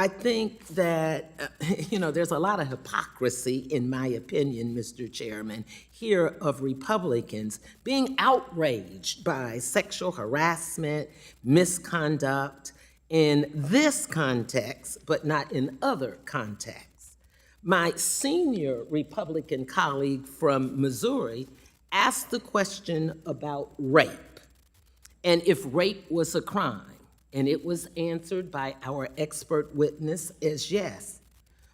I think that, there's a lot of hypocrisy, in my opinion, Mr. Chairman, here of Republicans being outraged by sexual harassment, misconduct in this context, but not in other contexts. My senior Republican colleague from Missouri asked the question about rape, and if rape was a crime. And it was answered by our expert witness as yes.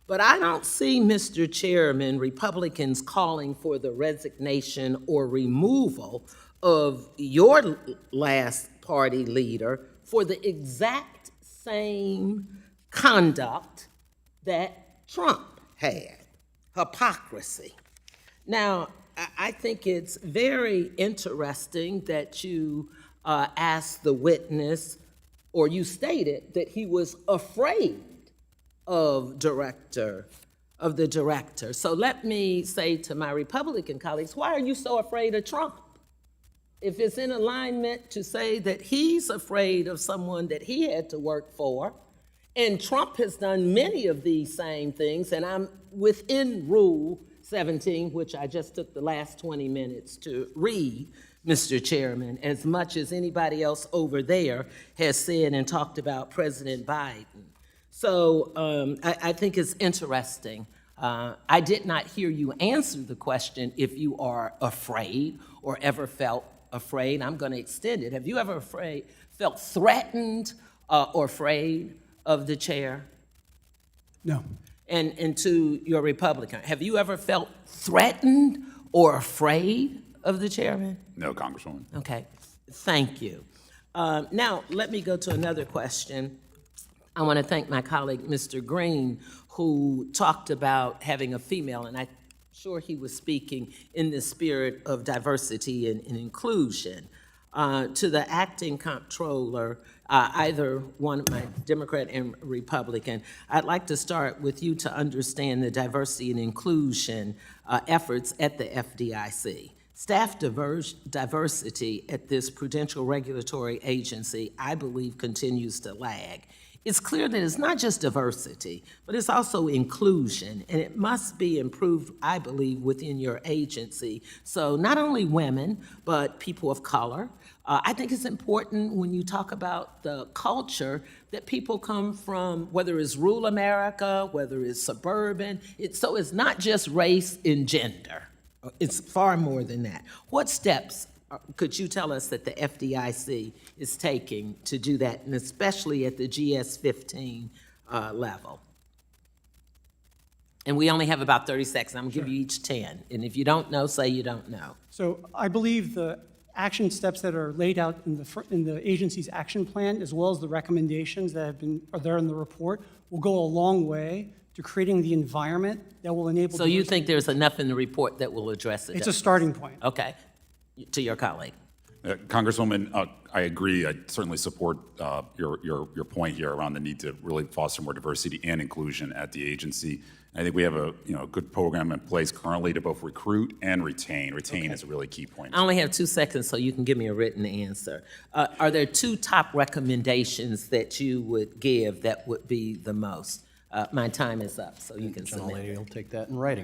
But I don't see, Mr. Chairman, Republicans calling for the resignation or removal of your last party leader for the exact same conduct that Trump had, hypocrisy. Now, I think it's very interesting that you asked the witness, or you stated that he was afraid of the director. So let me say to my Republican colleagues, why are you so afraid of Trump? If it's in alignment to say that he's afraid of someone that he had to work for, and Trump has done many of these same things, and I'm within Rule 17, which I just took the last 20 minutes to read, Mr. Chairman, as much as anybody else over there has said and talked about President Biden. So I think it's interesting. I did not hear you answer the question if you are afraid or ever felt afraid. I'm going to extend it. Have you ever felt threatened or afraid of the chair? No. And to your Republican, have you ever felt threatened or afraid of the chairman? No, Congresswoman. Okay, thank you. Now, let me go to another question. I want to thank my colleague, Mr. Green, who talked about having a female, and I'm sure he was speaking in the spirit of diversity and inclusion. To the acting comptroller, either one of my Democrat and Republican, I'd like to start with you to understand the diversity and inclusion efforts at the FDIC. Staff diversity at this prudential regulatory agency, I believe, continues to lag. It's clear that it's not just diversity, but it's also inclusion, and it must be improved, I believe, within your agency. So not only women, but people of color. I think it's important when you talk about the culture that people come from, whether it's rural America, whether it's suburban. So it's not just race and gender. It's far more than that. What steps could you tell us that the FDIC is taking to do that, and especially at the GS-15 level? And we only have about 30 seconds. I'm gonna give you each 10. And if you don't know, say you don't know. So I believe the action steps that are laid out in the agency's action plan, as well as the recommendations that are there in the report, will go a long way to creating the environment that will enable. So you think there's enough in the report that will address it? It's a starting point. Okay. To your colleague. Congresswoman, I agree. I certainly support your point here around the need to really foster more diversity and inclusion at the agency. I think we have a good program in place currently to both recruit and retain. Retain is a really key point. I only have 2 seconds, so you can give me a written answer. Are there 2 top recommendations that you would give that would be the most? My time is up, so you can submit. Gentlelady will take that in writing.